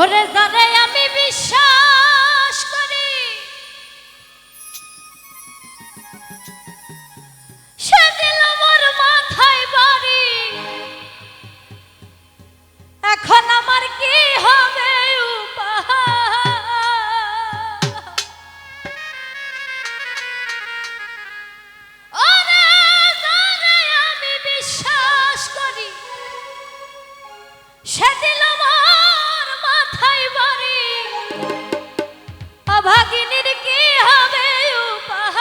ওরে যারে আমি বিশ্বাস করি সে দিল মোর মাথায় বাড়ি। এখন আমার কি হবে উপায়? ওরে যারে আমি বিশ্বাস করি সে দিল মোর মাথায় বাড়ি। অভাগিনীর কি হবে উপায়?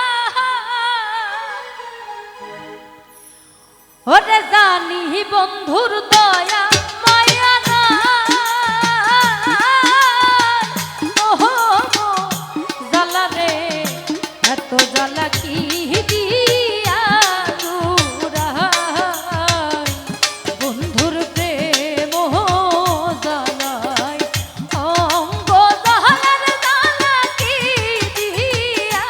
ওরে জানি বন্ধুর দয়া মায়া নাই। ওহো জ্বালা রে এত জ্বালা কি দিয়া জুড়াই। বন্ধুর প্রেম জ্বালাই অঙ্গ জ্বালার জ্বালা কি দিয়া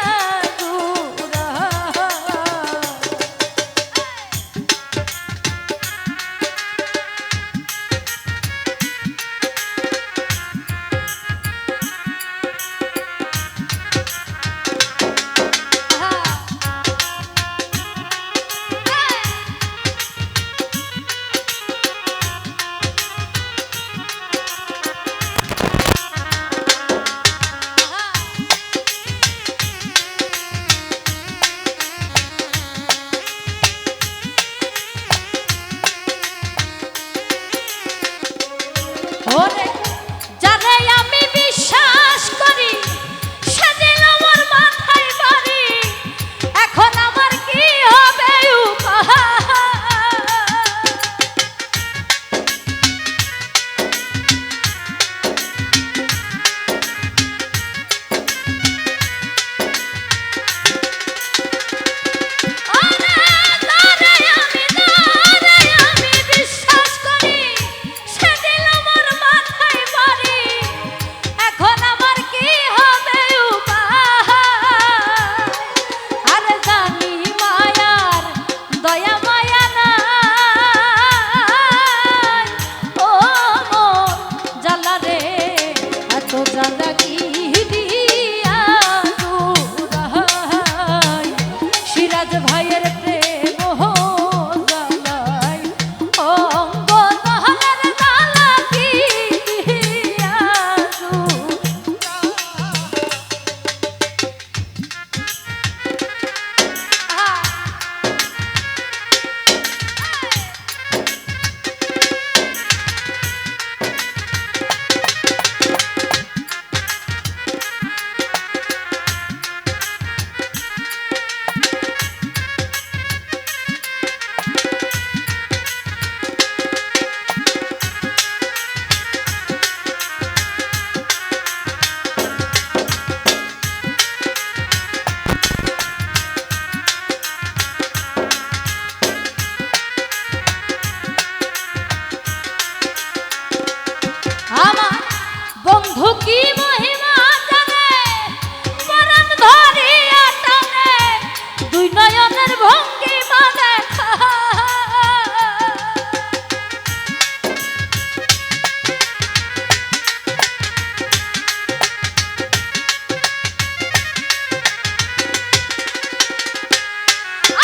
ওরে যারে আমি বিশ্বাস করি সে দিল মোর মাথায় বাড়ি। এখন আমার কি হবে উপায়? ওরে যারে আমি বিশ্বাস করি সে দিল মোর মাথায় বাড়ি। এখন আমার কি হবে উপায়? আরে জানি মায়ার দয়া মায়া নাই। ও মোর জ্বালা রে এত জ্বালা কি দিয়া জুড়াই। সিরাজ ভাইয়ের প্রেম জ্বালাই অঙ্গ জ্বালার জ্বালা কি দিয়া আমার বন্ধু কি মহিমা জানে পরাণ ধরিয়া টানে দুই নয়নের ভঙ্গিমা দেখা।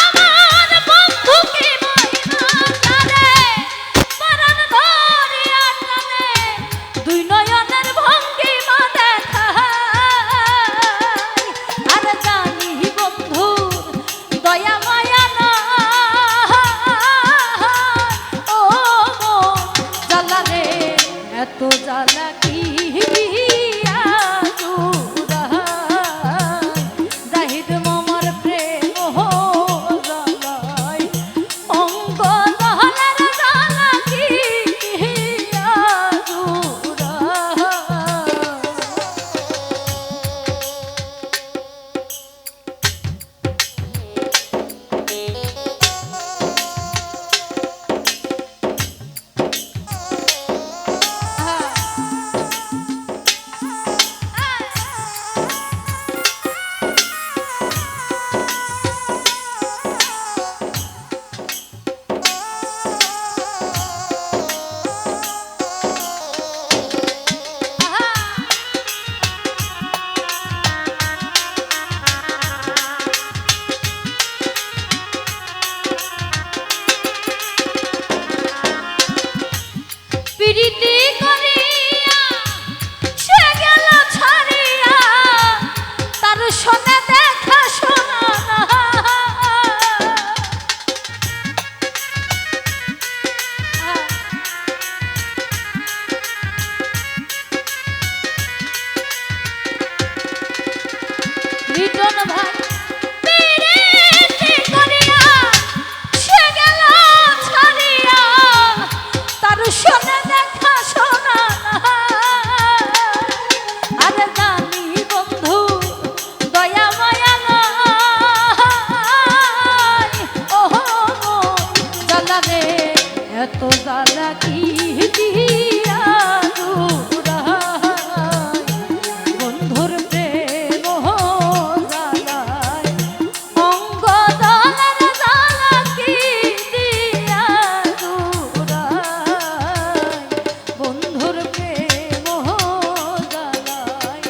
আমার বন্ধু কি মহিমা জানে পরাণ ধরিয়া টানে দুই নয়নের ভঙ্গিমা দেখা। আর জানি বন্ধুর দয়া মায়া নাই। ও জ্বালা রে এত জ্বালা কি দিয়া জুড়াই। জাহিদ মামার প্রেম জ্বালাই অঙ্গ জ্বালার জ্বালা কি দিয়া জুড়াই। করিয়া সে গেল ছাড়িয়া তার শোনে দেখা শোনা না লিটন ভাই পিরিতি করিয়া সে গেল ছাড়িয়া তার শোনে দেখা শোনা না আরে জানি বন্ধু দয়া মায়া নাই ওহো জ্বালা রে এত জ্বালা কি দিয়া দূরাই বন্ধুর প্রেম জ্বালায় অঙ্গ দলের জ্বালা কি দিয়া দূরাই বন্ধুর প্রেম জ্বালায়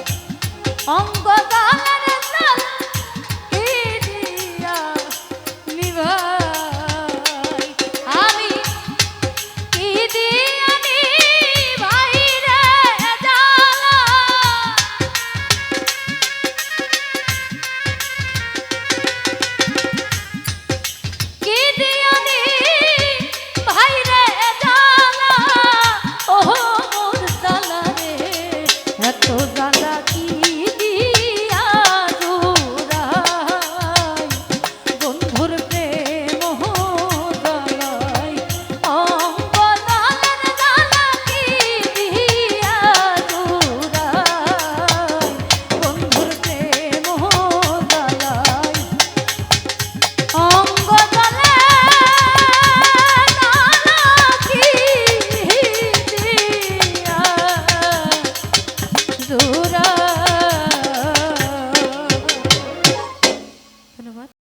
অঙ্গ দলের জ্বালা কি দিয়া নিভাই আমি কি দিয়া নিভাই রে জ্বালা কি দিয়া নিভাই রে জ্বালা ওহো মোর জ্বালা রে এত জ্বালা কি দিয়া দূরাই বন্ধুর প্রেম জ্বালায় অঙ্গ দলের জ্বালা কি দিয়া দূরাই বন্ধুর প্রেম জ্বালায় অঙ্গ দলের জ্বালা কি দিয়া দূরাই